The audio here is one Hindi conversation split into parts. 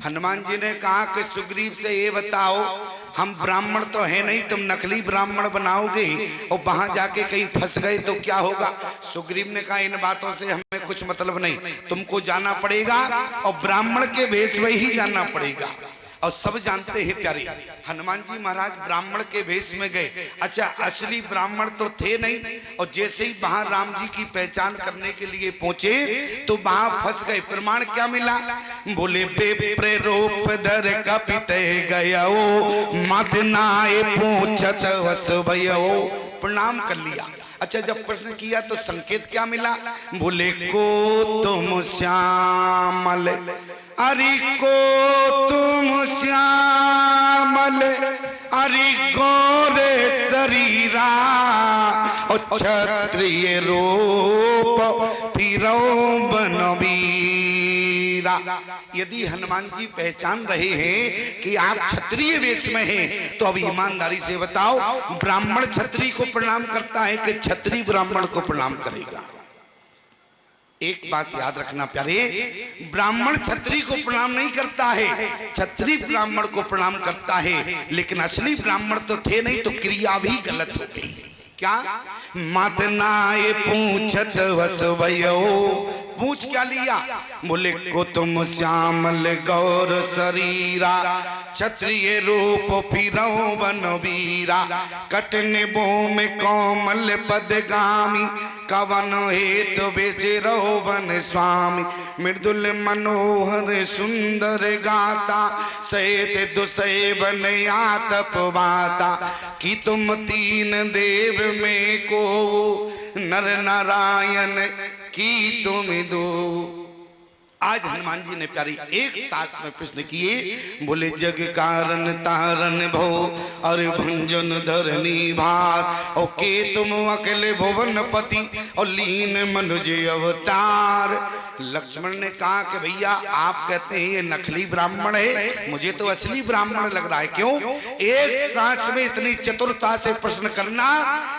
हनुमान जी ने कहा कि सुग्रीव से ये बताओ, हम ब्राह्मण तो है नहीं, तुम नकली ब्राह्मण बनाओगे और वहां जाके कहीं फंस गए तो क्या होगा। सुग्रीव ने कहा इन बातों से हमें कुछ मतलब नहीं, तुमको जाना पड़ेगा और ब्राह्मण के भेष में ही जाना पड़ेगा। और सब जानते हैं प्यारे, हनुमान जी महाराज ब्राह्मण के भेष में गए। अच्छा, असली ब्राह्मण तो थे नहीं, और जैसे ही वहां राम जी की पहचान करने के लिए पहुंचे तो वहां फंस गए। प्रमाण क्या मिला? बोले बेप्रे रूप धर कपिते गयो मत नाए पूछत वस भयो। प्रणाम कर लिया। अच्छा, जब प्रश्न किया तो संकेत क्या मिला? बोले को तुम श्यामल, अरे को तुम श्यामल, अरे गोरे शरीरा और क्षत्रिय रूप फिरो बनवीरा। यदि हनुमान जी पहचान रहे हैं कि आप क्षत्रिय वेश में हैं तो अब ईमानदारी से बताओ, ब्राह्मण क्षत्रिय को प्रणाम करता है कि क्षत्रिय ब्राह्मण को प्रणाम करेगा? एक बात याद रखना प्यारे, ब्राह्मण क्षत्रिय को प्रणाम नहीं करता है, क्षत्रिय ब्राह्मण को प्रणाम करता है। लेकिन असली ब्राह्मण तो थे नहीं, तो क्रिया भी गलत हो गई। क्या? मत नाए पूछत वस भयो। पूछ क्या लिया? बोले को तुम श्यामल गौर शरीरा क्षत्रिय रूप फिरो बनवीरा। कटने बो में कोमल पदगामी कवन हेतु बेचरो वन स्वामी। मृदुल मनोहर सुंदर गाता सहित दुसैबन आतपवाता। कि तुम तीन देव में को नर नारायण की तुम दो। आज हनुमान जी ने प्यारी एक सांस में प्रश्न किए। बोले जग कारण तारण भो और भंजन धरनी भार। और के तुम अकेले भुवन पति और लीन मनुज अवतार। लक्ष्मण ने कहा कि भैया आप कहते हैं ये नकली ब्राह्मण है, मुझे तो असली ब्राह्मण लग रहा है। क्यों? एक सांस में इतनी चतुरता से प्रश्न करना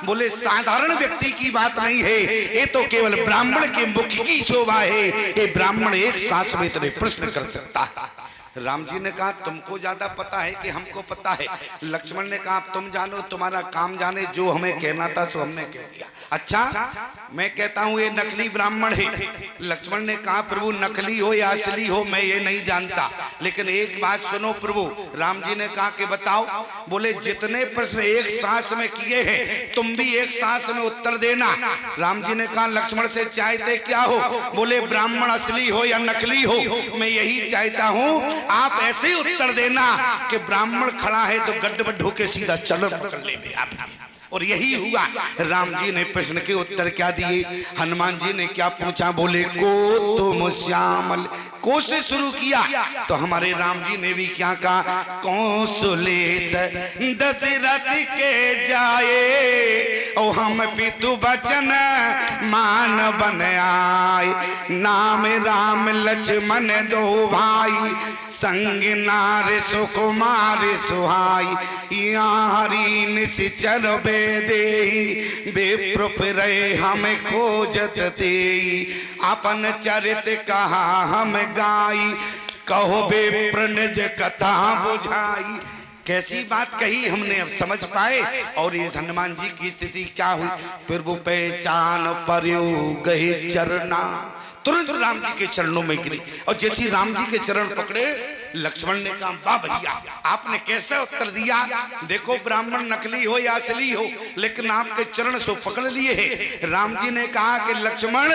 बोले साधारण व्यक्ति की बात नहीं है, ये तो केवल ब्राह्मण के मुख की शोभा है। ये ब्राह्मण एक सांस में इतने प्रश्न कर सकता है। राम जी ने कहा तुमको ज्यादा पता है कि हमको पता है? लक्ष्मण ने कहा तुम जानो, तुम्हारा काम जाने, जो हमें कहना था सो हमने कह दिया। अच्छा, मैं कहता हूं ये नकली ब्राह्मण है। लक्ष्मण ने कहा प्रभु नकली हो या असली हो मैं ये नहीं जानता, लेकिन एक बात सुनो प्रभु। राम जी ने कहा कि बताओ। बोले जितने प्रश्न एक सांस में किए हैं तुम भी एक सांस में उत्तर देना। राम जी ने कहा लक्ष्मण से चाहते क्या हो? बोले ब्राह्मण असली हो या नकली हो मैं यही चाहता हूं, आप ऐसे उत्तर देना कि ब्राह्मण खड़ा है तो गड्ढ होके सीधा चलो पकड़ ले। और यही हुआ। राम जी ने प्रश्न के उत्तर क्या दिए? हनुमान जी ने क्या पूछा? बोले को तुम श्यामल। को से शुरू किया तो हमारे राम जी ने भी क्या कहा? कौशलेश दशरथ के जाए और हम पितु बचन मान बन आए। नाम राम लक्ष्मण दो भाई संग नार सुकुमार सुहाई। हरि निश्चर बेदेही बेप्र रहे हम खोजत तेई। अपन चरित कहा हम गाई कहो बेप्र निज कथा बुझाई। कैसी बात कही हमने अब समझ पाए। और इस हनुमान जी की स्थिति क्या हुई? फिर वो पहचान पर गए चरना, तुरंत राम जी के चरणों में गिरी। और जैसी राम जी के चरण पकड़े लक्ष्मण ने कहा वाह भैया आपने कैसे उत्तर दिया। देखो ब्राह्मण नकली हो या असली हो लेकिन आपके चरण सो पकड़ लिए है। राम जी ने कहा कि लक्ष्मण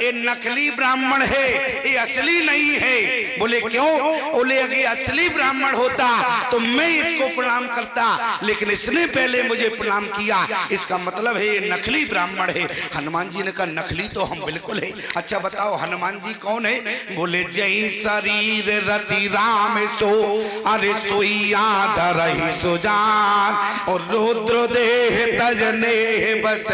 ये नकली ब्राह्मण है, ये असली नहीं है। बोले क्यों? बोले अगर असली ब्राह्मण होता तो मैं इसको प्रणाम करता, लेकिन इसने पहले मुझे प्रणाम किया, इसका मतलब है ये नकली ब्राह्मण है। हनुमान जी ने कहा नकली तो हम बिल्कुल है। अच्छा बताओ हनुमान जी कौन है? बोले जय शरीर रति राम सो अरे सोइया धरहि सुजान। और रुद्र देह तजने बस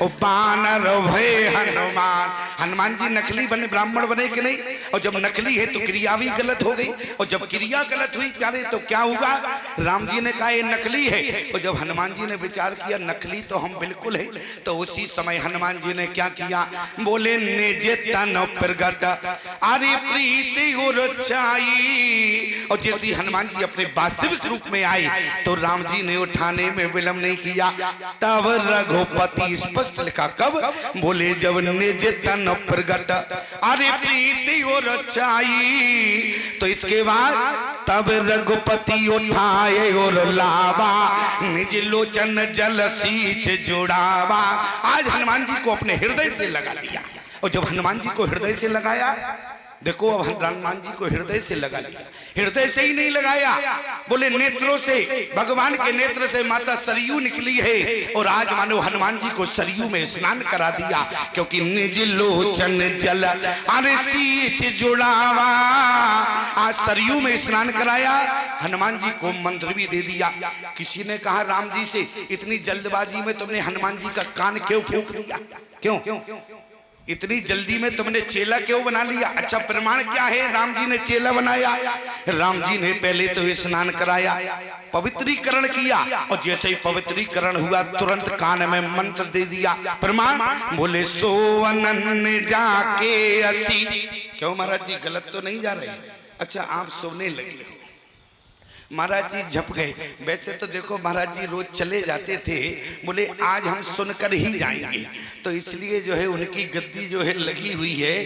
ओ बानर भय हनुमान। हनुमान जी नकली बने, ब्राह्मण बने कि नहीं? और जब नकली है तो क्रिया भी गलत हो गई। और जब क्रिया गलत हुई प्यारे तो क्या हुआ? राम जी ने कहा ये नकली है। और जब हनुमान जी ने विचार किया नकली तो हम बिल्कुल है, तो उसी समय हनुमान जी ने क्या किया? बोले निज तन प्रगट अरे प्रीति उरचाई और जैसे हनुमान जी अपने वास्तविक रूप में आए तो राम जी ने उठाने में विलंब नहीं किया। तब रघुपति स्पष्ट लिखा कब, बोले जब निज तन प्रगट अरे प्रीति और रचाई। तो इसके बाद तब रघुपति उठाए और लावा निज लोचन जल सींच जुड़ावा। आज हनुमान जी को अपने हृदय से लगा लिया। और जब हनुमान जी को हृदय से लगाया, देखो अब हनुमान जी को हृदय से लगा लिया। हृदय से ही नहीं लगाया, बोले नेत्रों से, भगवान के नेत्र से माता सरयू निकली है। और आज मानो हनुमान जी को सरयू में स्नान करा दिया, क्योंकि निज लोचन जल अरे सींच जुड़ावा। आज सरयू में स्नान कराया, हनुमान जी को मंत्र भी दे दिया। किसी ने कहा राम जी से, इतनी जल्दबाजी में तुमने हनुमान जी का कान क्यों फूंक दिया? क्यों इतनी जल्दी में तुमने चेला क्यों बना लिया? अच्छा प्रमाण क्या है राम जी ने चेला बनाया? राम जी ने पहले तो स्नान कराया, पवित्रीकरण किया, और जैसे ही पवित्रीकरण हुआ तुरंत कान में मंत्र दे दिया। प्रमाण, बोले सोवनन जाके असी। क्यों महाराज जी गलत तो नहीं जा रहे? अच्छा आप सोने लगे, महाराज जी झप गए। वैसे तो देखो महाराज जी रोज चले जाते थे, बोले आज हम सुनकर ही जाएंगे, तो इसलिए जो है उनकी गद्दी जो है लगी हुई है।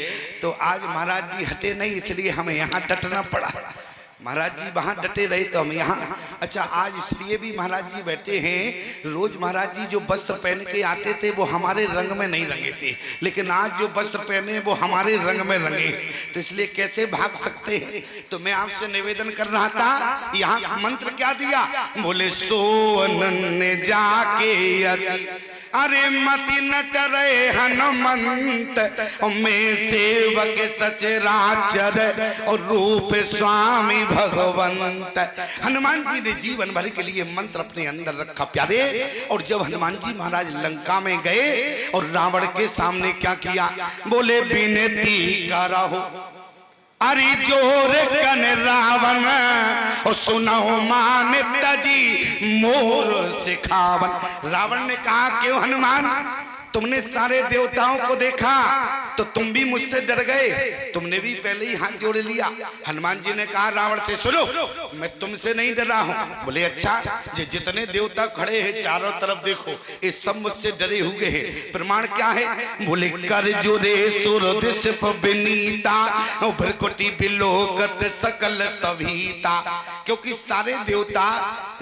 तो आज महाराज जी हटे नहीं, इसलिए हमें यहाँ डटना पड़ा। महाराज जी वहाँ डटे रहे तो हम यहाँ। अच्छा आज इसलिए भी महाराज जी बैठे हैं, रोज महाराज जी जो वस्त्र पहन के आते थे वो हमारे रंग में नहीं रंगे थे, लेकिन आज जो वस्त्र पहने वो हमारे रंग में रंगे, तो इसलिए कैसे भाग सकते हैं। तो मैं आपसे निवेदन कर रहा था, यहाँ मंत्र क्या दिया? बोले सोनन जाके अरे मति न डरे हनुमंत में सेवक सचराचर और रूप स्वामी भगवंत। हनुमान जी ने जीवन भर के लिए मंत्र अपने अंदर रखा प्यारे। और जब हनुमान जी महाराज लंका में गए और रावण के सामने क्या किया? बोले विनती करहु अरे जोर कन रावण और सुनो मान तजी मोर सिखावन। रावण ने कहा क्यों हनुमान, तुमने सारे देवताओं को देखा तो तुम भी मुझसे डर गए, तुमने भी पहले ही हाथ जोड़ लिया। हनुमान जी ने कहा रावण से, सुनो मैं तुमसे नहीं डरा हूं। बोले अच्छा, जितने देवता खड़े हैं चारों तरफ देखो, ये सब मुझसे डरे हुए हैं। प्रमाण क्या है? बोले कर जोरे सुर दिस विनीता भ्रकुटी बिलोकत सकल सभीता। क्योंकि सारे देवता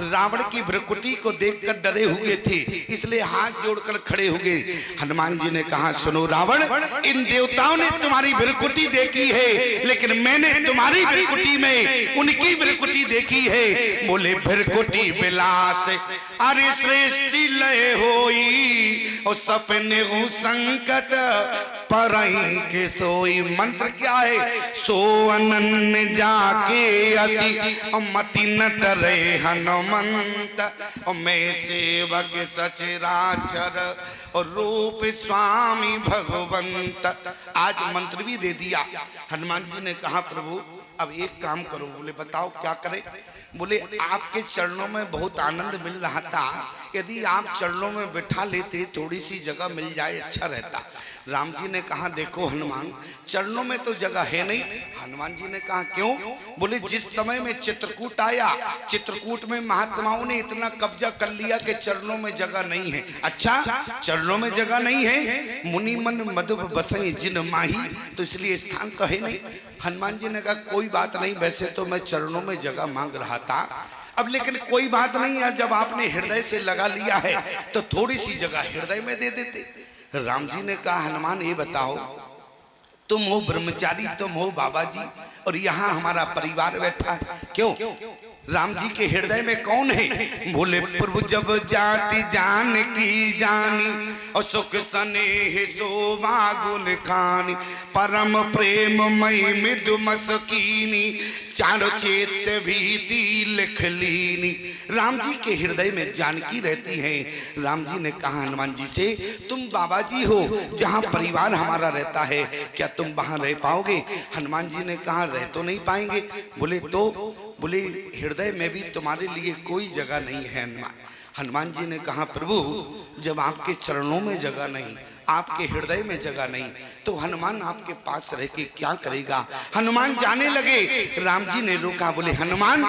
रावण की भ्रकुटी को देखकर डरे हुए थे, इसलिए हाथ जोड़कर खड़े हो गए। हनुमान जी ने कहा सुनो रावण, इन देवताओं ने तुम्हारी भ्रकुटी देखी है, लेकिन मैंने तुम्हारी भ्रकुटी में उनकी भ्रकुटी देखी है। बोले भ्रकुटी विलास अरे श्रेष्ठी लय होई और सपने हो संकट परई के सोई। मंत्र क्या है? सो अनन जाके असी मति न डरे हनुमंत मैं सेवक सचराचर और रूप स्वामी भगवंत। आज मंत्र भी दे दिया। हनुमान जी ने कहा प्रभु अब एक काम करो। बोले बताओ क्या करें? बोले आपके चरणों में बहुत आनंद मिल रहा था, यदि आप चरणों में बिठा लेते थोड़ी सी जगह मिल जाए अच्छा रहता। राम जी ने कहा देखो हनुमान, चरणों में तो जगह है नहीं। हनुमान जी ने कहा क्यों? बोले जिस समय में चित्रकूट आया, चित्रकूट में महात्माओं ने इतना कब्जा कर लिया कि चरणों में जगह नहीं है। अच्छा चरणों में जगह नहीं है, मुनि मन मधुप बसई जिन माही, तो इसलिए स्थान तो है नहीं। हनुमान जी ने कहा कोई बात नहीं, वैसे तो मैं चरणों में जगह मांग रहा था, अब लेकिन कोई बात नहीं है, जब आपने हृदय से लगा लिया है तो थोड़ी सी जगह हृदय में दे देते। राम जी ने कहा हनुमान ये बताओ, तुम हो ब्रह्मचारी, तुम हो बाबा जी, और यहाँ हमारा परिवार बैठा है, क्यों? राम जी के हृदय में कौन है? बोले प्रभु जब जाति जान की जानी और सुख स्नेह शोभा गुण खानी परम प्रेम मई मृदु मसकीनी चारों चेत भीति लिख लीनी। राम जी के हृदय में जानकी रहती है। राम जी ने कहा हनुमान जी से तुम बाबा जी हो, जहाँ परिवार हमारा रहता है, क्या तुम वहाँ रह पाओगे? हनुमान जी ने कहा रह तो नहीं पाएंगे। बोले तो? बोले हृदय में भी तुम्हारे लिए कोई जगह नहीं है। हनुमान जी ने कहा प्रभु जब आपके चरणों में जगह नहीं, आपके हृदय में जगह नहीं, तो हनुमान आपके पास रह के क्या करेगा। हनुमान जाने लगे, राम जी ने रोका, बोले हनुमान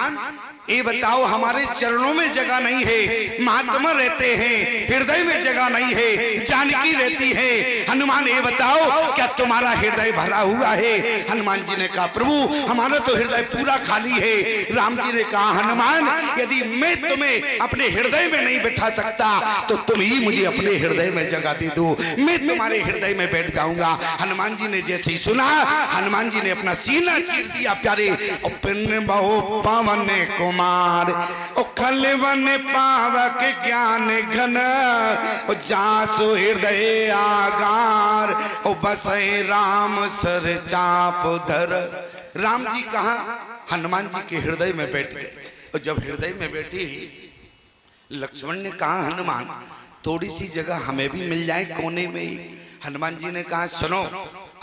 ये बताओ, हमारे चरणों में जगह नहीं है, महात्मा रहते हैं, हृदय में जगह नहीं है, जानकी रहती है, हनुमान ये बताओ क्या तुम्हारा हृदय भरा हुआ है। हनुमान जी ने कहा प्रभु हमारा तो हृदय पूरा खाली है। राम जी ने कहा हनुमान यदि मैं तुम्हें अपने हृदय में नहीं बैठा सकता तो तुम ही मुझे अपने हृदय में जगह दे दो, मैं तुम्हारे हृदय में बैठ जाऊंगा। हनुमान जी ने जैसे ही सुना, हनुमान जी ने अपना सीना चीर दिया प्यारे, पवन कुमार खलवन पावक ज्ञान घन जासु हृदय आगार बसे राम सर चाप धर। राम जी कहा हनुमान जी के हृदय में बैठ गए, और जब हृदय में बैठी लक्ष्मण ने कहा हनुमान थोड़ी सी जगह हमें भी मिल जाए कोने में ही। हनुमान जी ने कहा सुनो,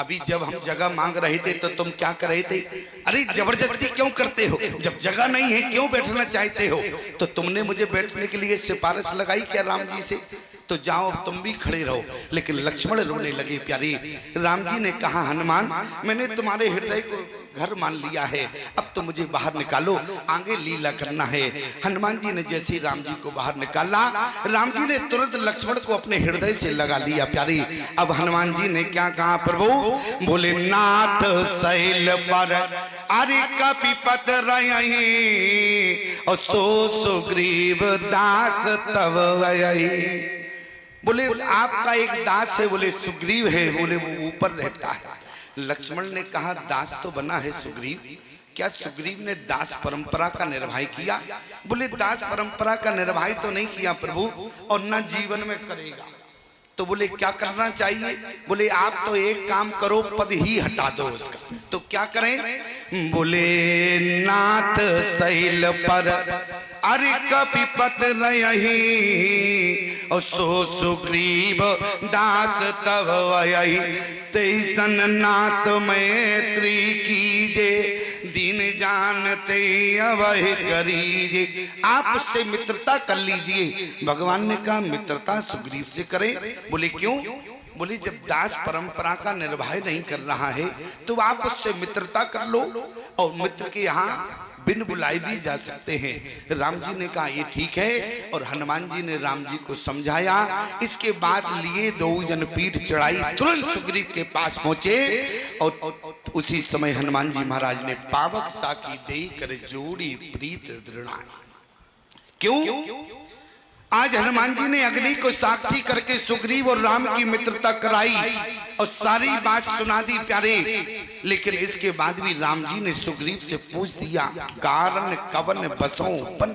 अभी जब हम जगह मांग रहे थे तो तुम क्या कर रहे थे, अरे जबरदस्ती क्यों करते हो, जब जगह नहीं है क्यों बैठना चाहते हो। तो तुमने मुझे बैठने के लिए सिफारिश लगाई क्या राम जी से, तो जाओ तुम भी खड़े रहो। लेकिन लक्ष्मण रोने लगे प्यारी। राम जी ने कहा हनुमान मैंने तुम्हारे हृदय को घर मान लिया है, अब तो मुझे बाहर निकालो, आगे लीला करना है। हनुमान जी ने जैसे राम जी को बाहर निकाला, राम जी ने तुरंत लक्ष्मण को अपने हृदय से लगा लिया प्यारी। अब हनुमान जी ने क्या कहा प्रभु, बोले नाथ शैल पर अरे कपिपत रही और सो सुग्रीव दास तब गई। बोले आपका एक दास है, बोले सुग्रीव है, बोले वो ऊपर रहता है। लक्ष्मण ने कहा दास तो बना है सुग्रीव, क्या सुग्रीव ने दास परंपरा का निर्वाह किया। बोले दास परंपरा का निर्वाह तो नहीं किया प्रभु, और न जीवन में करेगा। तो बोले क्या करना चाहिए, बोले आप तो एक काम करो, पद ही हटा दो उसका। तो क्या करें, बोले नाथ शैल पर अरे कपिपत रही और सो सुग्रीव दास तब वही। तैसन नाथ मैत्री कीजे दीन जानते अवह करीजे। आप उससे मित्रता कर लीजिए। भगवान ने कहा मित्रता सुग्रीव से करें। बोले क्यों, बोले जब दास परंपरा का निर्वाह नहीं कर रहा है तो आप उससे मित्रता कर लो, और मित्र के यहाँ बिन बुलाए भी जा सकते हैं। राम जी ने कहा ये ठीक है, और हनुमान जी ने राम जी को समझाया। इसके बाद लिए दो जन पीठ चढ़ाई, तुरंत सुग्रीव के पास पहुंचे, और उसी समय हनुमान जी महाराज ने पावक साकी दे कर जोड़ी प्रीत दृढ़ाई। क्यों, आज हनुमान जी ने अग्नि को साक्षी करके सुग्रीव और राम की मित्रता कराई और सारी बात सुना दी प्यारे। लेकिन इसके बाद भी राम जी ने सुग्रीव से पूछ दिया कारण कवन बसों बन।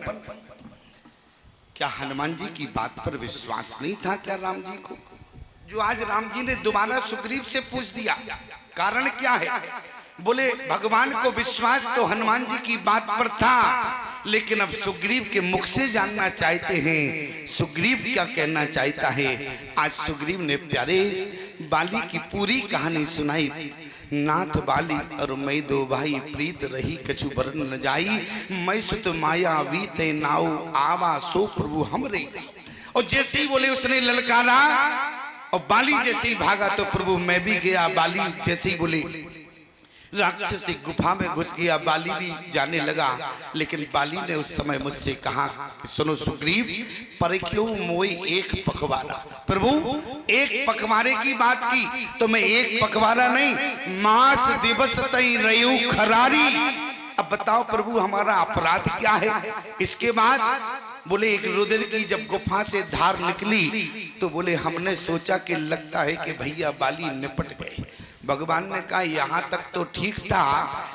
क्या हनुमान जी की बात पर विश्वास नहीं था क्या राम जी को, जो आज राम जी ने दोबारा सुग्रीव से पूछ दिया कारण क्या है। बोले भगवान को विश्वास तो हनुमान जी की बात पर था, लेकिन अब सुग्रीव के मुख से जानना चाहते हैं सुग्रीव क्या कहना चाहता है। आज सुग्रीव ने प्यारे बाली की पूरी कहानी सुनाई। नाथ बाली और मैं दो भाई प्रीत रही कछु बरन न जाई, मैं सुत माया वीते नाउ आवा सो प्रभु हमरे। और जैसे ही बोले उसने ललकारा और बाली जैसे ही भागा तो प्रभु मैं भी गया। बाली जैसे ही बोले राक्षसी गुफा में घुस गया, बाली भी जाने लगा। लेकिन बाली ने उस समय मुझसे कहा कि सुनो सुग्रीव पर क्यों मोई एक पखवाड़ा। प्रभु एक पखवाड़े की बात की तो मैं एक पखवाड़ा नहीं मास दिवस तई रयू खरारी। अब बताओ प्रभु हमारा अपराध क्या है। इसके बाद बोले एक रुधिर की जब गुफा से धार निकली तो बोले हमने सोचा कि लगता है कि भैया बाली निपट गए। भगवान ने कहा यहाँ तक तो ठीक था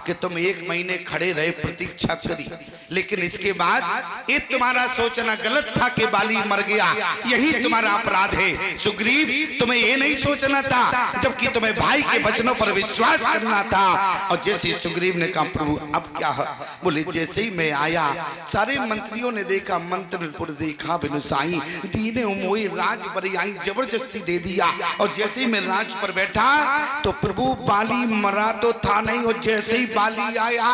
कि तुम 1 महीने खड़े रहे प्रतीक्षा करी, लेकिन इसके बाद ये तुम्हारा सोचना गलत था कि बाली मर गया, यही तुम्हारा अपराध है। सुग्रीव तुम्हें ये नहीं सोचना था, जबकि तुम्हें भाई के वचनों पर विश्वास करना था। और जैसे सुग्रीव ने कहा प्रभु अब क्या है। बोले जैसे ही मैं आया सारे मंत्रियों ने देखा, मंत्रिपुर देखा बिनुसाई दीने मोई राज पर आई, जबरदस्ती दे दिया। और जैसे ही मैं राज पर बैठा तो प्रभु बाली मरा तो था नहीं, और जैसे ही बाली आया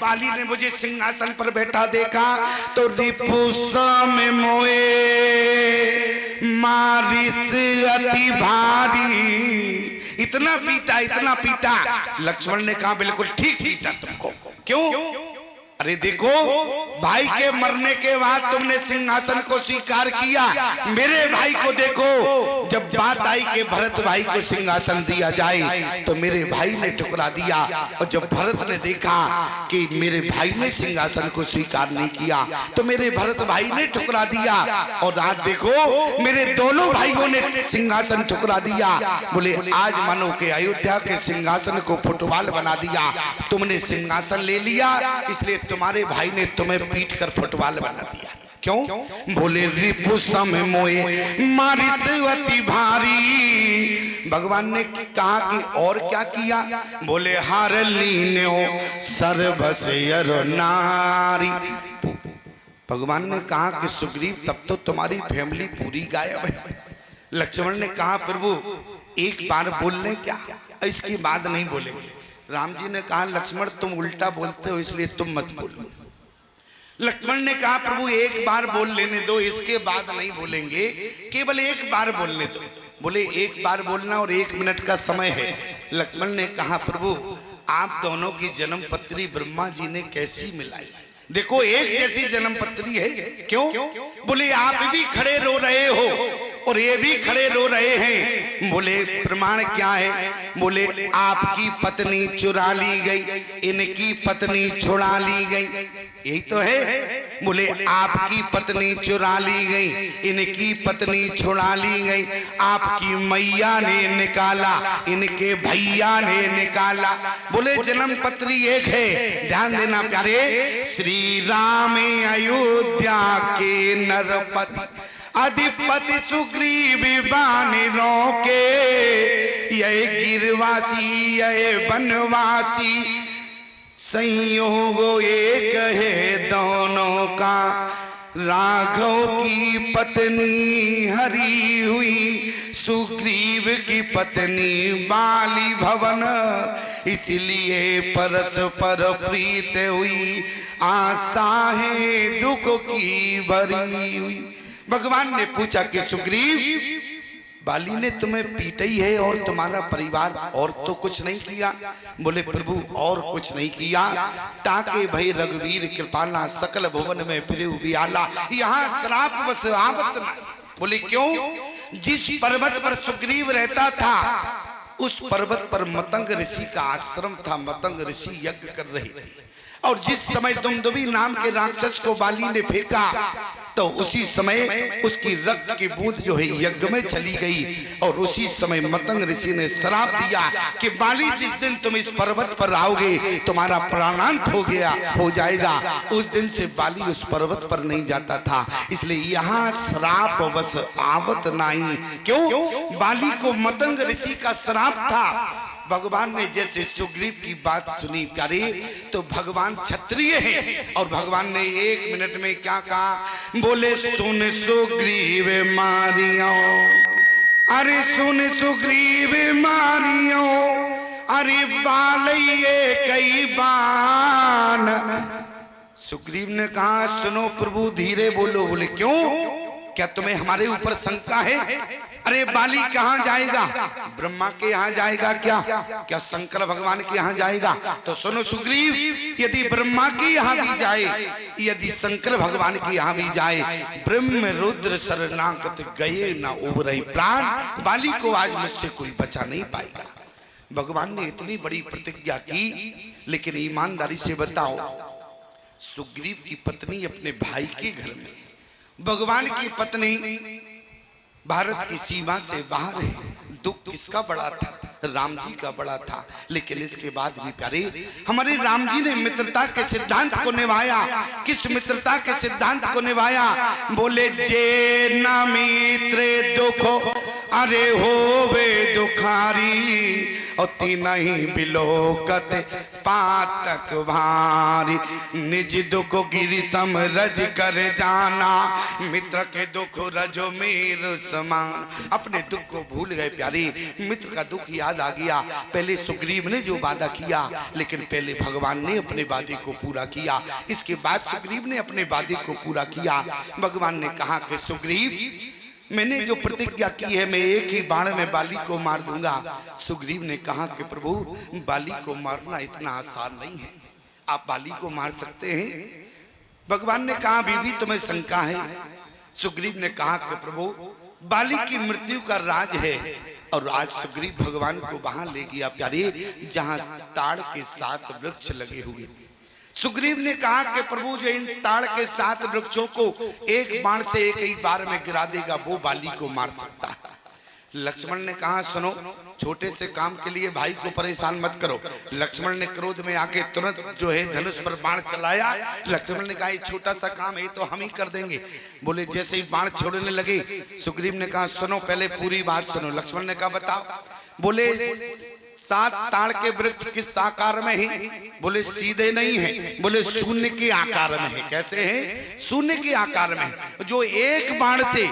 बाली ने मुझे सिंहासन पर बैठा देखा तो रिपुसा में मोए मारिस अति भारी। इतना पीटा। लक्ष्मण ने कहा बिल्कुल ठीक पीटा तुमको। क्यों? अरे देखो, भाई के मरने के बाद तुमने सिंहासन को स्वीकार किया, मेरे भाई को देखो, जब बात आई कि भरत भाई को सिंहासन दिया जाए तो मेरे भाई ने ठुकरा दिया। और जब भरत ने देखा कि मेरे भाई ने सिंहासन को स्वीकार नहीं किया तो मेरे भरत भाई ने ठुकरा दिया। और आज देखो मेरे दोनों भाइयों ने सिंहासन ठुकरा दिया। बोले आज मानो के अयोध्या के सिंहासन को फुटबॉल बना दिया, तुमने सिंहासन ले लिया, इसलिए तुम्हारे भाई ने तुम्हें पीट कर फुटबॉल बना दिया। क्यों? बोले रिपु सम मोए मारिस अति भारी। भगवान ने कहा कि और क्या किया? बोले हार लीन्यो सर्वसयर नारी। भगवान ने कहा कि सुग्रीव तब तो तुम्हारी फैमिली पूरी गायब है। लक्ष्मण ने कहा प्रभु एक बार बोल ले क्या, इसके बाद नहीं बोलेंगे। राम जी ने कहा लक्ष्मण तुम उल्टा बोलते हो इसलिए तुम मत बोलो। लक्ष्मण ने कहा प्रभु एक बार बोल लेने दो, इसके बाद नहीं बोलेंगे, केवल एक बार बोलने दो। बोले एक बार बोलना और 1 मिनट का समय है। लक्ष्मण ने कहा प्रभु आप दोनों की जन्म पत्री ब्रह्मा जी ने कैसी मिलाई? देखो एक जैसी जन्म पत्री है। क्यों? बोले आप भी खड़े रो रहे हो और ये भी खड़े रो रहे हैं। बोले प्रमाण क्या है? बोले आपकी पत्नी चुरा ली गई, इनकी पत्नी छुड़ा ली गई, यही तो है। बोले आपकी पत्नी चुरा ली गई, इनकी पत्नी छुड़ा ली गई, आपकी मैया ने निकाला, इनके भैया ने निकाला। बोले जन्म पत्री एक है, ध्यान देना प्यारे। श्री राम अयोध्या के नरपति अधिपति सुग्रीव बानरों के, ये गिरवासी ये वनवासी, संयोग एक है दोनों का। राघव की पत्नी हरी हुई, सुग्रीव की पत्नी बाली भवन, इसलिए परस्पर प्रीत हुई, आशा है दुख की भरी हुई। भगवान ने पूछा कि सुग्रीव बाली ने तुम्हें पीटा ही है और तुम्हारा परिवार और तो कुछ नहीं किया? बोले प्रभु और कुछ नहीं किया, ताके भई रघुवीर कृपाला सकल भुवन में फिरे बियाला, यहाँ श्राप बस आवत न। बोले क्यों? जिस पर्वत पर सुग्रीव रहता था उस पर्वत पर मतंग ऋषि का आश्रम था, मतंग ऋषि यज्ञ कर रहे थे। और जिस समय दुमदुभी नाम के राक्षस को बाली ने फेंका तो उसी समय उसकी रक्त की बूंद जो है यज्ञ में चली गई। और उसी समय मतंग ऋषि ने श्राप दिया कि बाली जिस दिन तुम इस पर्वत पर आओगे तुम्हारा प्राणांत हो जाएगा। उस दिन से बाली उस पर्वत पर नहीं जाता था, इसलिए यहाँ श्राप बस आवत नहीं। क्यों? बाली को मतंग ऋषि का श्राप था। भगवान ने जैसे सुग्रीव की बात सुनी प्यारे, तो भगवान क्षत्रिय हैं और भगवान ने 1 मिनट में क्या कहा? बोले सुन सुग्रीव मारियो, अरे सुन सुग्रीव मारियो, अरे बालइये कई बान। सुग्रीव ने कहा सुनो प्रभु धीरे बोलो। बोले क्यों? क्या तुम्हें हमारे ऊपर शंका है? अरे बाली कहाँ जाएगा? ब्रह्मा के यहाँ जाएगा क्या शंकर भगवान के यहाँ जाएगा? तो सुनो सुग्रीव, यदि ब्रह्मा के यहाँ भी जाए, यदि शंकर भगवान के यहाँ भी जाए, ब्रह्म रुद्र शरणागत गए ना उबरई प्राण, बाली को आज मुझसे कोई बचा नहीं पाएगा। भगवान ने इतनी बड़ी प्रतिज्ञा की, लेकिन ईमानदारी से बताओ सुग्रीव की पत्नी अपने भाई के घर में, भगवान की पत्नी भारत की सीमा से बाहर है। दुख किसका बड़ा था? राम जी का बड़ा था। लेकिन इसके बाद भी प्यारे हमारे राम जी ने मित्रता के सिद्धांत को निभाया। किस मित्रता के सिद्धांत को निभाया? बोले जे ना मित्र दुख अरे होवे दुखारी, और नहीं बिलोकत पातक भारी, निज दुख गिरि सम रज कर जाना, मित्र के दुख रजो मेर समान। अपने दुख को भूल गए प्यारे, मित्र का दुख याद आ गया। पहले सुग्रीव ने जो वादा किया, लेकिन पहले भगवान ने अपने वादे को पूरा किया, इसके बाद सुग्रीव ने अपने वादे को पूरा किया। भगवान ने कहा कि सुग्रीव मैंने जो प्रतिज्ञा की है मैं एक ही बाण में बाली को मार दूंगा। सुग्रीव ने कहा कि प्रभु बाली को मारना इतना आसान नहीं है, आप बाली को मार सकते हैं? भगवान ने कहा बीवी तुम्हें शंका है? सुग्रीव ने कहा कि प्रभु बाली की मृत्यु का राज है, और आज सुग्रीव भगवान को वहां ले गया प्यारे जहां ताड़ के 7 वृक्ष लगे हुए थे। सुग्रीव ने कहा कि प्रभु जो इन ताड़ के 7 वृक्षों को एक बाण से एक ही बार में गिरा देगा वो बाली को मार सकता है। लक्ष्मण ने कहा सुनो, छोटे से काम के लिए भाई को परेशान मत करो। लक्ष्मण ने क्रोध में आके तुरंत जो है धनुष पर बाण चलाया। लक्ष्मण ने कहा ये छोटा सा काम है तो हम ही कर देंगे। बोले जैसे ही बाण छोड़ने लगे सुग्रीव ने कहा सुनो पहले पूरी बात सुनो। लक्ष्मण ने कहा बताओ। बोले 7 ताड़ के वृक्ष किस आकार में है? बोले सीधे नहीं है, बोले शून्य के आकार में है। कैसे है? शून्य के आकार में। जो एक बाण से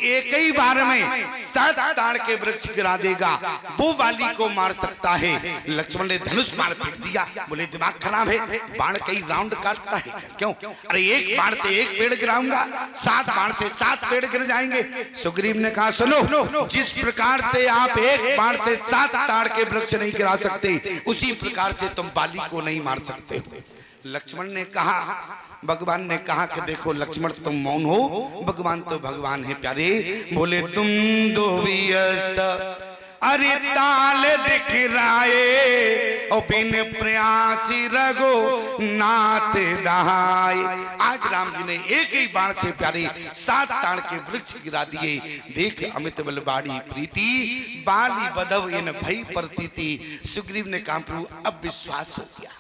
एक ही बार में 7 ताड़ के वृक्ष गिरा देगा वो बाली को मार सकता है। लक्ष्मण ने धनुष बाण फेंक दिया। बोले दिमाग खराब है, बाण कई राउंड काटता है क्यों? अरे एक बाण से एक पेड़ गिराऊंगा, 7 बाण से 7 पेड़ गिर जाएंगे। सुग्रीव ने कहा सुनो, जिस प्रकार से आप एक बाण से 7 ताड़ के वृक्ष नहीं गिरा सकते उसी प्रकार से तुम बाली को नहीं मार सकते हो। लक्ष्मण ने कहा, भगवान ने कहा कि देखो लक्ष्मण तुम मौन हो, भगवान तो भगवान है प्यारे। बोले तुम दो व्यस्त अरे ताल दिखराए और बिन प्रयासी रगो नाथ रहाए। आज राम जी ने एक ही बाण से प्यारे 7 ताड़ के वृक्ष गिरा दिए। देख अमित बलबाड़ी प्रीति बाली बधव इन भई प्रतीति। सुग्रीव ने कहा प्रभु अब विश्वास हो गया।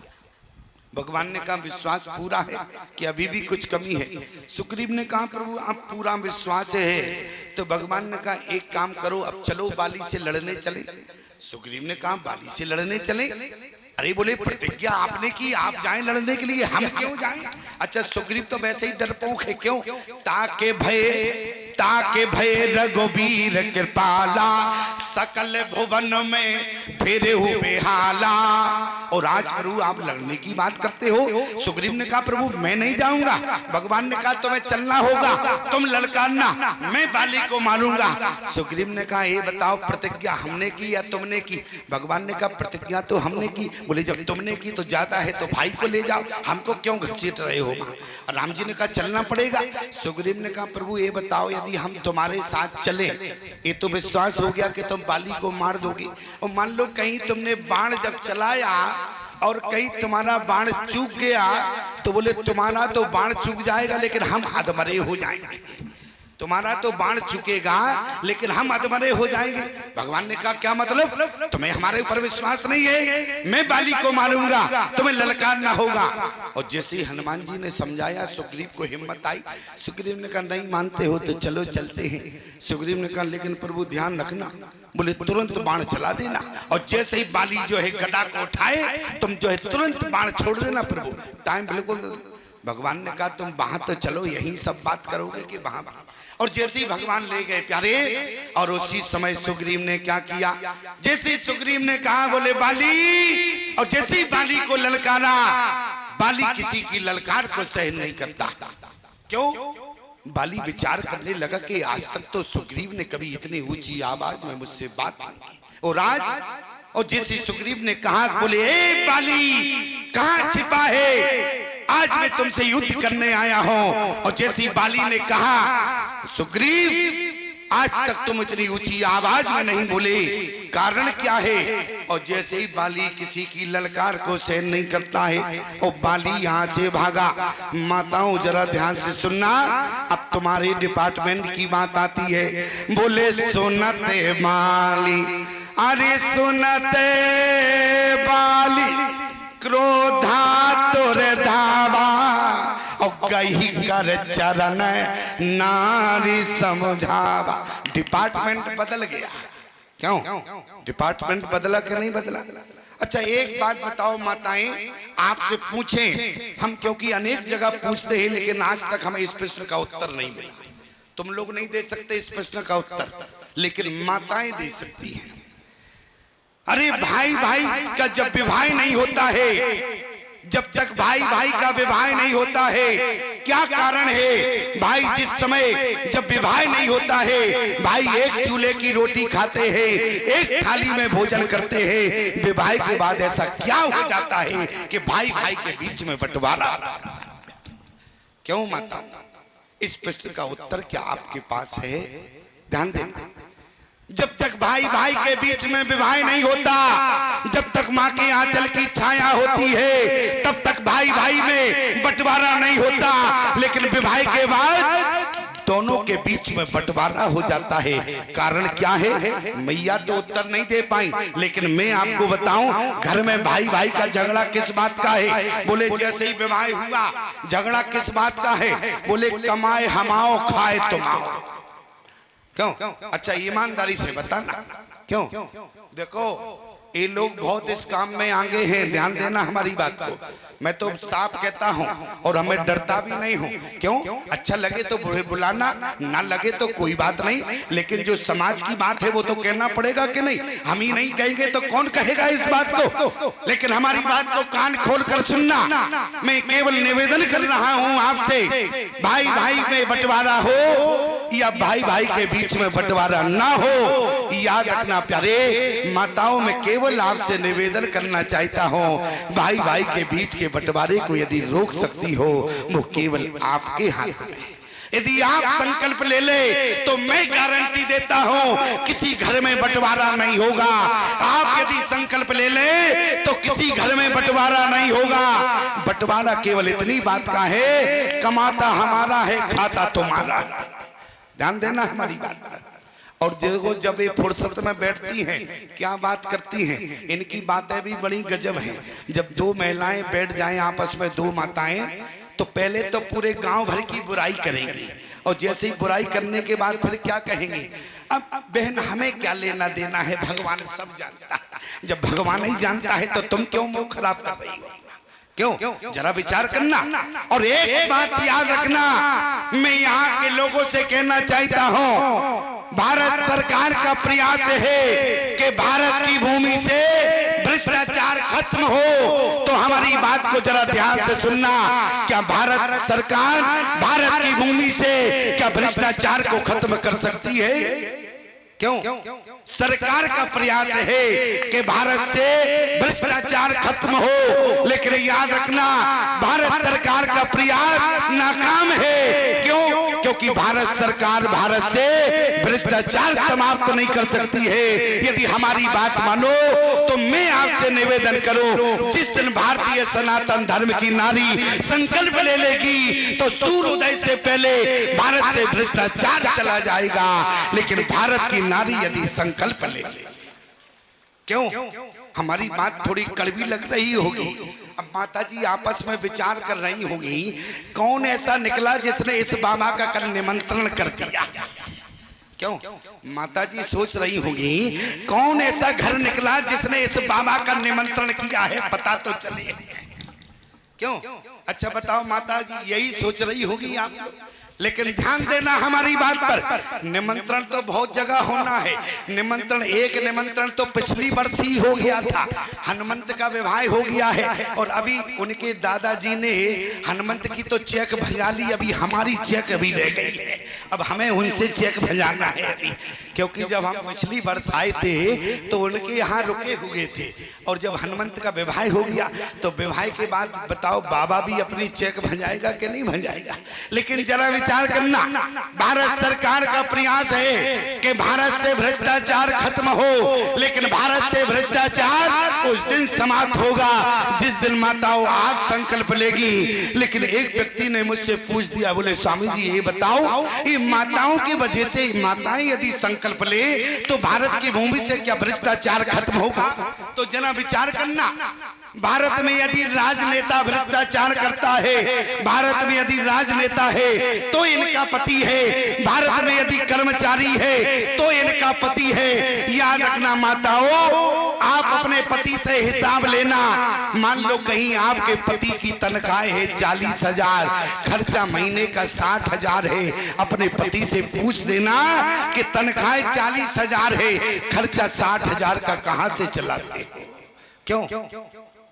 भगवान ने कहा विश्वास पूरा है कि अभी भी कुछ कमी है? सुग्रीव ने कहा प्रभु अब पूरा विश्वास है। तो भगवान ने कहा एक काम करो अब चलो बाली से लड़ने चले। सुग्रीव ने कहा बाली से लड़ने चले? अरे बोले प्रतिज्ञा आपने की, आप जाएं लड़ने के लिए, हम क्यों जाएं? अच्छा सुग्रीव तो वैसे ही डरपोक है क्यों? ताके भय रघुबीर कृपाला सकल भुवन में फेरे हुए हाला। और आज प्रभु आप लड़ने की बात करते हो? सुग्रीव ने कहा प्रभु मैं नहीं जाऊंगा। भगवान ने कहा तुम्हें चलना होगा, तुम ललकारना, मैं बाली को मारूंगा। सुग्रीव ने कहा ये बताओ प्रतिज्ञा हमने की या तुमने की? भगवान ने कहा प्रतिज्ञा तो हमने की। बोले जब तुमने की तो ज्यादा है तो भाई को ले जाओ, हमको क्यों घसीट रहे हो? राम जी ने कहा चलना पड़ेगा। सुग्रीव ने कहा प्रभु ये बताओ यदि हम तुम्हारे साथ चले, ये तो विश्वास हो गया कि तुम बाली को मार दोगे, और मान लो कहीं तुमने बाण जब चलाया और कहीं तुम्हारा बाण चूक गया तो बोले तुम्हारा तो बाण चूक जाएगा लेकिन हम अधमरे हो जाएंगे। तुम्हारा तो बाण चुकेगा लेकिन हम अधमरे हो जाएंगे। भगवान ने कहा क्या मतलब? तुम्हें हमारे ऊपर विश्वास नहीं है? मैं बाली को मारूंगा, तुम्हें ललकारना होगा। और जैसे ही हनुमान जी ने समझाया सुग्रीव को हिम्मत आई। सुग्रीव ने कहा नहीं मानते हो तो चलो चलते हैं। सुग्रीव ने कहा लेकिन प्रभु ध्यान रखना। बोले तुरंत बाण चला देना, और जैसे ही बाली जो है गदा को उठाए तुम जो है तुरंत बाण छोड़ देना प्रभु। टाइम बिल्कुल। भगवान ने कहा तुम वहां तो चलो, यही सब बात करोगे कि वहां? और जैसे ही भगवान ले गए प्यारे, और उसी समय सुग्रीव ने क्या किया? जैसे सुग्रीव ने कहा बोले बाली, और जैसे ही बाली को ललकारा, बाली किसी की ललकार को सहन नहीं करता। क्यों? बाली विचार करने लगा कि आज तक तो सुग्रीव ने कभी इतनी ऊंची आवाज में मुझसे बात नहीं की, और आज, और जैसे सुग्रीव ने कहा बोले ए बाली कहां छिपा है, आज मैं तुमसे युद्ध करने आया हूं। और जैसे बाली ने कहा सुग्रीव आज तक तुम इतनी ऊंची आवाज में नहीं बोले, कारण क्या है? और जैसे ही बाली किसी की ललकार को सहन नहीं करता है और बाली यहाँ से भागा। माताओं जरा ध्यान से सुनना, अब तुम्हारे डिपार्टमेंट की बात आती है। बोले सुनते बाली, अरे सुनते बाली क्रोधा तुर धावा, और गही कर चरण नारी समझावा। डिपार्टमेंट बदल गया। क्यों? डिपार्टमेंट बदला कि नहीं बदला? अच्छा एक बात बताओ माताएं, आपसे पूछें हम, क्योंकि अनेक जगह पूछते हैं लेकिन आज तक हमें इस प्रश्न का उत्तर नहीं मिला। तुम लोग नहीं दे सकते इस प्रश्न का उत्तर, लेकिन माताएं दे सकती हैं। अरे भाई भाई का जब विवाह नहीं होता है, जब तक भाई भाई का विवाह नहीं होता है। क्या कारण है भाई? जिस समय जब विवाह नहीं होता है, भाई एक चूल्हे की रोटी खाते हैं, एक थाली में भोजन करते हैं। विवाह के बाद ऐसा क्या हो जाता है कि भाई भाई के बीच में बंटवारा? क्यों माता? इस प्रश्न का उत्तर क्या आपके पास है? ध्यान देना। जब तक भाई भाई के बीच में विवाह नहीं होता, जब तक माँ के आंचल की छाया होती है, तब तक भाई भाई में बंटवारा नहीं होता। लेकिन विवाह के बाद दोनों के बीच में बंटवारा हो जाता है। कारण क्या है? मैया तो उत्तर नहीं दे पाई, लेकिन मैं आपको बताऊं, घर में भाई भाई का झगड़ा किस बात का है? बोले जैसे ही विवाह हुआ, झगड़ा किस बात का है? बोले कमाए हमाओ, खाए तुम। क्यों? अच्छा ईमानदारी से बताना क्यों? देखो ये लोग बहुत इस काम में आगे हैं, ध्यान देना हमारी बात को। मैं तो साफ कहता हूँ और हमें डरता भी नहीं हूँ। क्यों? अच्छा लगे तो बुलाना, ना लगे तो कोई बात नहीं, लेकिन जो समाज की बात है वो तो कहना पड़ेगा कि नहीं? हम ही नहीं कहेंगे तो कौन कहेगा इस बात को? लेकिन हमारी बात को कान खोल कर सुनना। मैं केवल निवेदन कर रहा हूँ आपसे, भाई भाई में बंटवारा हो या भाई भाई के बीच में बंटवारा ना हो, याद रखना प्यारे माताओं, में केवल आपसे निवेदन करना चाहता हूँ, भाई भाई के बीच के बंटवारे को यदि रोक सकती हो वो केवल आपके हाथ में। यदि आप संकल्प ले ले तो मैं गारंटी देता हूँ किसी घर में बंटवारा नहीं होगा। आप यदि संकल्प ले ले तो किसी घर में बंटवारा नहीं होगा। बंटवारा केवल इतनी बात का है, कमाता हमारा है, खाता तुम्हारा। ध्यान देना हमारी बात पर। और देखो जब ये फुर्सत में बैठती हैं क्या बात करती हैं, इनकी बातें भी बड़ी गजब हैं। जब दो महिलाएं बैठ जाएं आपस में, दो माताएं, तो पहले तो पूरे गांव भर की बुराई करेंगी और जैसे ही बुराई करने के बाद फिर क्या कहेंगे? अब बहन हमें क्या लेना देना है, भगवान सब जानता है। जब भगवान ही जानता है तो तुम क्यों मुंह खराब कर रही हो? क्यों? जरा विचार करना। और एक बात याद रखना, मैं यहाँ के लोगों से कहना चाहता हूँ, भारत सरकार का प्रयास है कि भारत की भूमि से भ्रष्टाचार खत्म हो। तो हमारी बात को जरा ध्यान से सुनना। क्या भारत सरकार भारत की भूमि से क्या भ्रष्टाचार को खत्म कर सकती है? क्यों? सरकार का प्रयास है कि भारत से भ्रष्टाचार खत्म हो, लेकिन याद रखना भारत सरकार का प्रयास नाकाम है। क्यों? क्योंकि भारत सरकार भारत से भ्रष्टाचार समाप्त नहीं कर सकती है। यदि हमारी बात मानो तो मैं आपसे निवेदन करूं, जिस दिन भारतीय सनातन धर्म की नारी संकल्प ले लेगी तो सूर्योदय से पहले भारत से भ्रष्टाचार चला जाएगा। लेकिन भारत की नारी यदि संकल्प ले ले, क्यों? हमारी बात थोड़ी कड़वी लग रही होगी। अब माता जी आपस में विचार कर रही होगी, कौन ऐसा निकला जिसने इस बाबा का कल निमंत्रण कर दिया? क्यों? माता जी सोच रही होगी, कौन ऐसा घर निकला जिसने इस बाबा का निमंत्रण किया है, पता तो चले। क्यों? अच्छा बताओ माता जी, यही सोच रही होगी आप लोग। लेकिन ध्यान देना हमारी बात पर, निमंत्रण तो बहुत जगह होना है। निमंत्रण, एक निमंत्रण तो पिछली वर्ष ही हो गया था, हनुमंत का विवाह हो गया है और अभी उनके दादाजी ने हनुमंत की तो चेक भजा ली, अभी हमारी चेक अभी रह गई है। अब हमें उनसे चेक भजाना है अभी, क्योंकि जब हम पिछली वर्ष आए थे तो उनके यहाँ रुके हुए थे और जब हनुमंत का विवाह हो गया तो विवाह के बाद बताओ बाबा भी अपनी चेक भजाएगा कि नहीं भजाएगा? लेकिन जरा विचार करना, भारत सरकार का प्रयास है कि भारत से भ्रष्टाचार खत्म हो, लेकिन भारत से भ्रष्टाचार उस दिन समाप्त होगा जिस दिन माताओं आप संकल्प लेगी। लेकिन एक व्यक्ति ने मुझसे पूछ दिया, बोले स्वामी जी ये बताओ, ये माताओं की वजह से माताएं यदि संकल्प ले तो भारत की भूमि से क्या भ्रष्टाचार खत्म होगा? तो जना विचार करना, भारत में यदि राजनेता भ्रष्टाचार करता है, भारत में यदि राजनेता है तो इनका पति है, भारत में यदि कर्मचारी है तो इनका पति है। याद रखना माताओं, आप अपने पति से हिसाब लेना। मान लो कहीं आपके पति की तनख्वाह है 40,000, खर्चा महीने का 60,000 है, अपने पति से पूछ देना कि तनख्वाह 40,000 है, खर्चा 60,000 का कहां से चलाते? क्यों?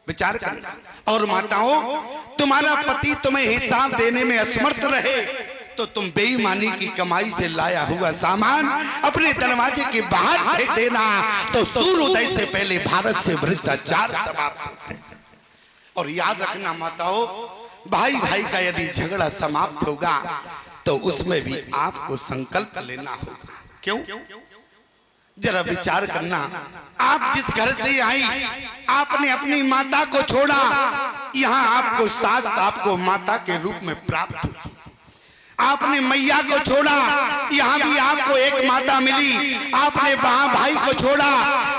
विचार करना। और माताओं, तुम्हारा पति तुम्हें हिसाब देने में असमर्थ रहे तो तुम बेईमानी की कमाई से लाया हुआ सामान अपने दरवाजे के बाहर फेंक देना, तो सूर्योदय से पहले भारत से भ्रष्टाचार समाप्त होता है। और याद रखना माताओं, भाई भाई का यदि झगड़ा समाप्त होगा तो उसमें भी आपको संकल्प लेना होगा। क्यों? जरा विचार करना। आप जिस घर से आई, आपने अपनी माता को छोड़ा, यहाँ आपको सास आपको माता के रूप में प्राप्त हुई। आपने मैया को छोड़ा, यहाँ भी आपको एक माता मिली। आपने भाई को छोड़ा,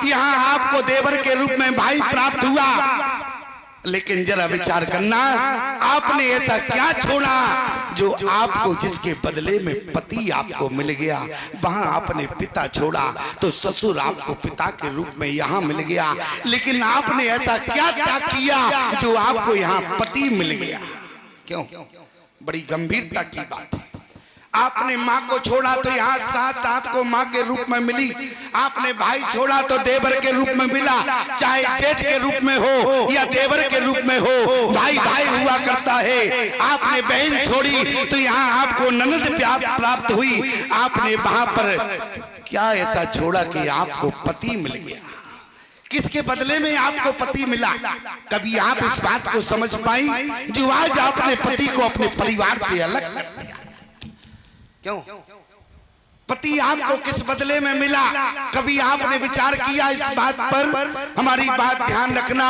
यहाँ आपको देवर के रूप में भाई प्राप्त हुआ। लेकिन जरा विचार करना, आपने ऐसा क्या छोड़ा जो आपको, जिसके बदले में पति आपको मिल गया। वहां आपने पिता छोड़ा तो ससुर आपको पिता के रूप में यहाँ मिल गया। लेकिन आपने ऐसा क्या त्याग किया जो आपको यहाँ पति मिल गया? क्यों? बड़ी गंभीरता की बात है। आपने माँ को छोड़ा तो यहाँ सास आपको माँ के रूप में मिली। आपने भाई छोड़ा तो देवर के रूप में मिला, चाहे जेठ के रूप में हो या देवर के रूप में हो, भाई भाई हुआ करता है। आपने बहन छोड़ी तो यहाँ आपको ननद प्राप्त हुई। आपने वहां पर क्या ऐसा छोड़ा कि आपको पति मिल गया? किसके बदले में आपको पति मिला? कभी आप इस बात को समझ पाई जो आज आपने पति को अपने परिवार से अलग कर दिया? क्यों? पति आपको किस बदले में मिला? कभी आपने विचार किया इस बात पर? हमारी बात ध्यान रखना।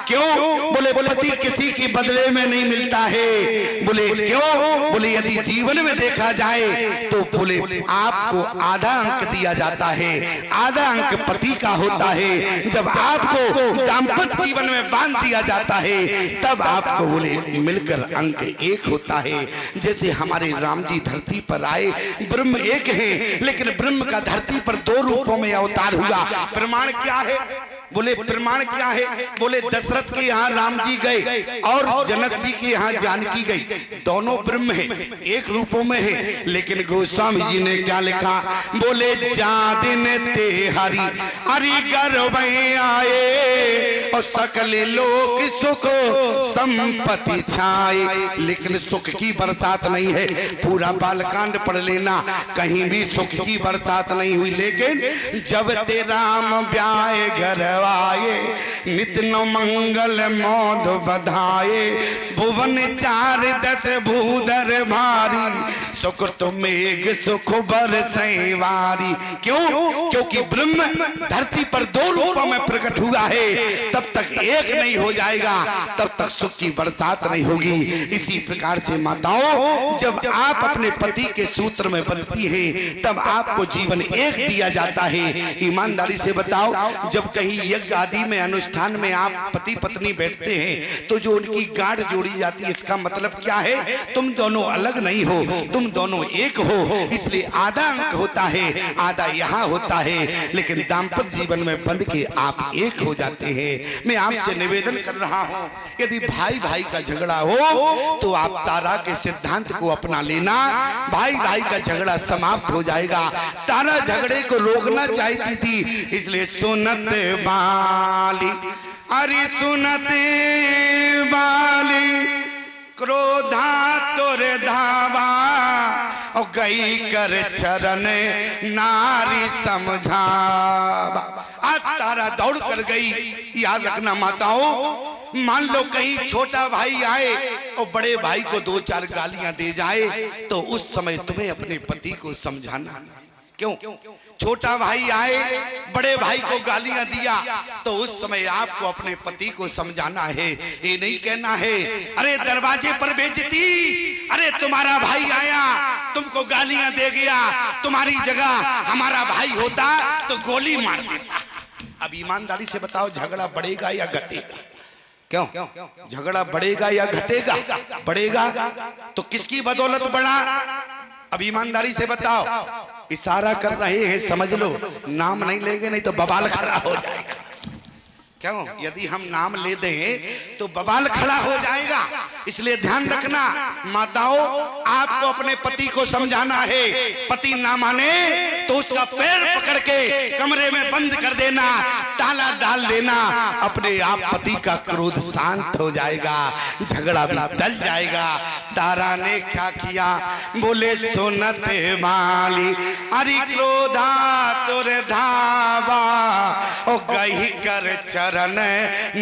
क्यों? बोले पति किसी के बदले में नहीं मिलता है। बोले क्यों? बोले यदि जीवन में देखा जाए तो बोले आपको आधा अंक दिया जाता है, आधा अंक पति का होता है। जब आपको दाम्पत्य जीवन में बांध दिया जाता है तब आपको बोले मिलकर अंक एक होता है। जैसे हमारे राम जी धरती पर आए, ब्रह्म एक है, लेकिन ब्रह्म का धरती पर दो रूपों में अवतार हुआ। प्रमाण क्या है? बोले प्रमाण क्या है? बोले दशरथ के यहाँ राम जी गए और जनक जी के यहाँ जानकी गई। दोनों ब्रह्म है, एक रूपों में है। लेकिन गोस्वामी जी ने क्या लिखा? बोले जादिन ते हरि हरि गर्भ आए और सकल लोक सुख संपत्ति छाए। लेकिन सुख की बरसात नहीं है। पूरा बालकांड पढ़ लेना, कहीं भी सुख की बरसात नहीं हुई। लेकिन जब ते राम ब्याए घर आए, नित न मंगल मोद बधाए, भुवन चार दस भूधर भारी, सुख मेघ सुख बरसैवारी। क्यों? क्योंकि ब्रह्म धरती पर दो रूपों में प्रकट हुआ है। तब तक एक नहीं हो जाएगा, तब तक सुख की बरसात नहीं होगी। इसी प्रकार से माताओं, जब आप अपने पति के सूत्र में बंधती हैं तब आपको जीवन एक दिया जाता है। ईमानदारी से बताओ, जब कहीं यज्ञ आदि में अनुष्ठान में आप पति पत्नी बैठते हैं तो जो उनकी गांठ जोड़ी जाती है, इसका मतलब क्या है? तुम दोनों अलग नहीं हो, तुम दोनों एक हो। इसलिए आधा अंक होता है, आधा यहाँ होता है। लेकिन दाम्पत्य जीवन में बंध के आप एक हो जाते हैं। मैं आपसे निवेदन कर रहा हूँ, यदि भाई भाई का झगड़ा हो तो आप तारा के सिद्धांत को अपना लेना। भाई भाई का झगड़ा समाप्त हो जाएगा। तारा झगड़े को रोकना चाहती थी, इसलिए सुनत बाली, अरे सुनत बाली क्रोधा तुर धावा और गई कर चरण नारी समझावा। आज तारा दौड़ कर गई। याद रखना माताओं, मान लो कहीं छोटा भाई आए और बड़े भाई को दो चार गालियां दे जाए तो उस समय तुम्हें अपने पति को समझाना। क्यों? छोटा भाई आए, बड़े भाई को गालियां दिया तो उस समय आपको अपने पति को समझाना है। ये नहीं कहना है अरे दरवाजे पर बेइज्जती, अरे तुम्हारा भाई आया तुमको गालियां दे गया, तुम्हारी जगह हमारा भाई होता तो गोली मार देता। अब ईमानदारी से बताओ, झगड़ा बढ़ेगा या घटेगा? क्यों? झगड़ा बढ़ेगा या घटेगा? बढ़ेगा। तो किसकी बदौलत बढ़ा? अब ईमानदारी से बताओ। इशारा कर रहे हैं, समझ लो। नाम नहीं लेंगे नहीं तो बवाल खड़ा हो जाएगा। क्यों? यदि हम नाम ले दें तो बवाल खड़ा हो जाएगा। इसलिए ध्यान रखना माताओं, आपको अपने पति को समझाना है। पति ना माने तो उसका पैर पकड़ के कमरे में बंद कर देना। ताला डाल देना, अपने आप पति का क्रोध शांत हो जाएगा, झगड़ा भी टल जाएगा। तारा ने क्या किया, बोले सुनते वाली अरे क्रोधा तुर धावा, ओ गही कर चरण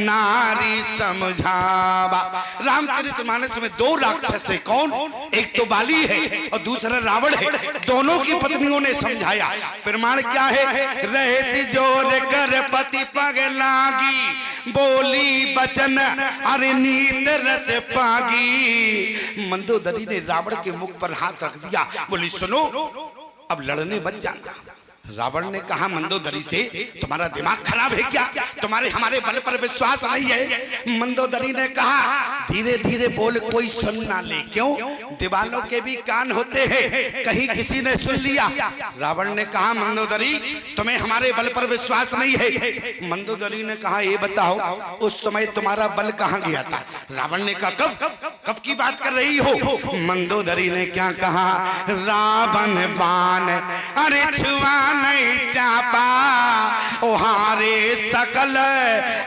नारी समझावा। रामचरितमानस में दो राक्षस है, कौन? एक तो बाली है और दूसरा रावण है। दोनों की पत्नियों ने समझाया। प्रमाण क्या है? रहे सी जोर कर पति पग लागी, बोली बचन अरे नीत रस पागी। मंदोदरी ने रावण के मुख पर हाथ रख दिया, बोली सुनो अब लड़ने मत जाना। रावण ने कहा मंदोदरी से, तुम्हारा दिमाग खराब है क्या? तुम्हारे हमारे बल पर विश्वास नहीं है? मंदोदरी ने कहा धीरे धीरे बोल, कोई सुन ना ले। क्यों? दीवालों के भी कान होते हैं, कहीं किसी ने सुन लिया। रावण ने कहा मंदोदरी तुम्हें हमारे बल पर विश्वास नहीं है। मंदोदरी ने कहा ये बताओ उस समय तुम्हारा बल कहाँ गया था? रावण ने कहा कब की बात कर रही हो? मंदोदरी ने क्या कहा, रावण बाण अरे छुआ नहीं चापा, ओहारे सकल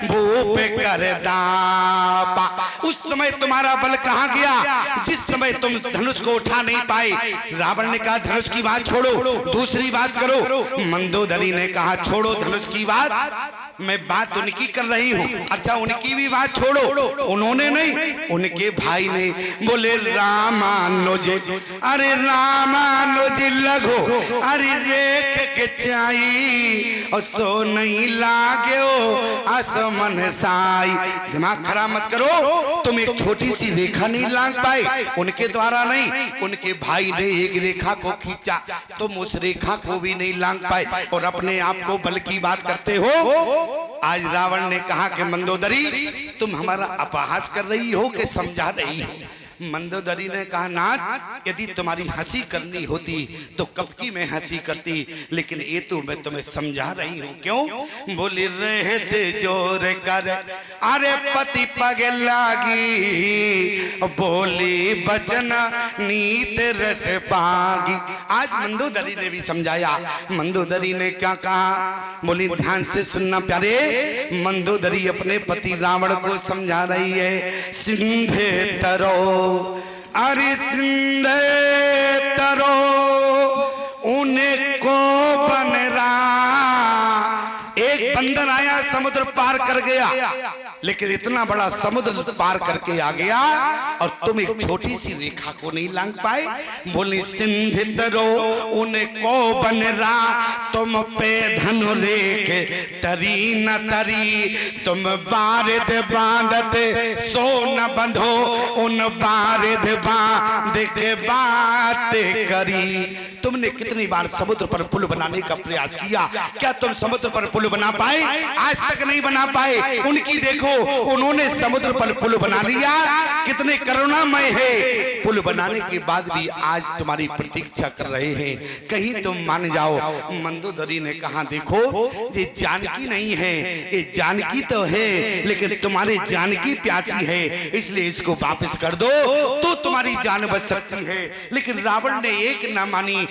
भूप कर दापा। उस समय तुम्हारा बल कहाँ गया जिस समय तुम धनुष को उठा नहीं पाए? रावण ने कहा धनुष की बात छोड़ो, दूसरी बात करो। मंदोदरी ने कहा छोड़ो धनुष की बात, मैं बात उनकी कर रही हूँ। अच्छा उनकी भी बात छोड़ो, उन्होंने नहीं, उनके भाई ने। बोले रामानुज अरे रामानुज लगो अरे रेख के चाई, और सो नहीं लागो असमन साई। दिमाग खराब मत करो, तुम एक छोटी सी रेखा नहीं लांग पाए, उनके द्वारा नहीं, उनके भाई ने एक रेखा को खींचा, तुम उस रेखा को भी नहीं लांग पाए और अपने आप को बल की बात करते हो। आज रावण ने कहा कि मंदोदरी तुम हमारा अपहास कर रही हो कि समझा रही हो? मंदोदरी ने कहा नाथ यदि तुम्हारी हंसी करनी होती तो कब की मैं हंसी करती, लेकिन ये तो मैं तुम्हें समझा रही हूँ। क्यों? बोली रहे से जोर कर अरे पति पग लागी, बोली बचन नीत रस पागी। आज मंदोदरी ने भी समझाया। मंदोदरी ने क्या कहा, बोली ध्यान से सुनना प्यारे। मंदोदरी अपने पति रावण को समझा रही है। सिंधे तरो अरे सिंधे तरो उनको बन रहा। एक बंदर आया समुद्र पार कर गया, लेकिन इतना बड़ा समुद्र पार करके आ गया और तुम एक छोटी सी रेखा को नहीं लांग पाए। बोली सिंधु तरो उनको बन रहा, तुम पे धनु रेख तरी न तरी, तुम बारिद बांधते सो न बंधो, उन बारिद बांध के बात करी। तुमने कितनी बार समुद्र पर पुल बनाने का प्रयास किया, क्या तुम समुद्र पर पुल बना पाए? आज तक नहीं बना पाए। उनकी देखो, उन्होंने समुद्र पर पुल बना लिया, कितने करुणामय है। पुल बनाने के बाद भी आज तुम्हारी प्रतीक्षा कर रहे हैं, कहीं तुम मान जाओ। मंदोदरी ने कहा देखो ये जानकी नहीं है, ये जानकी तो है लेकिन तुम्हारी जानकी प्यासी है, इसलिए इसको वापस कर दो तो तुम्हारी जान बच सकती है। लेकिन रावण ने एक ना मानी।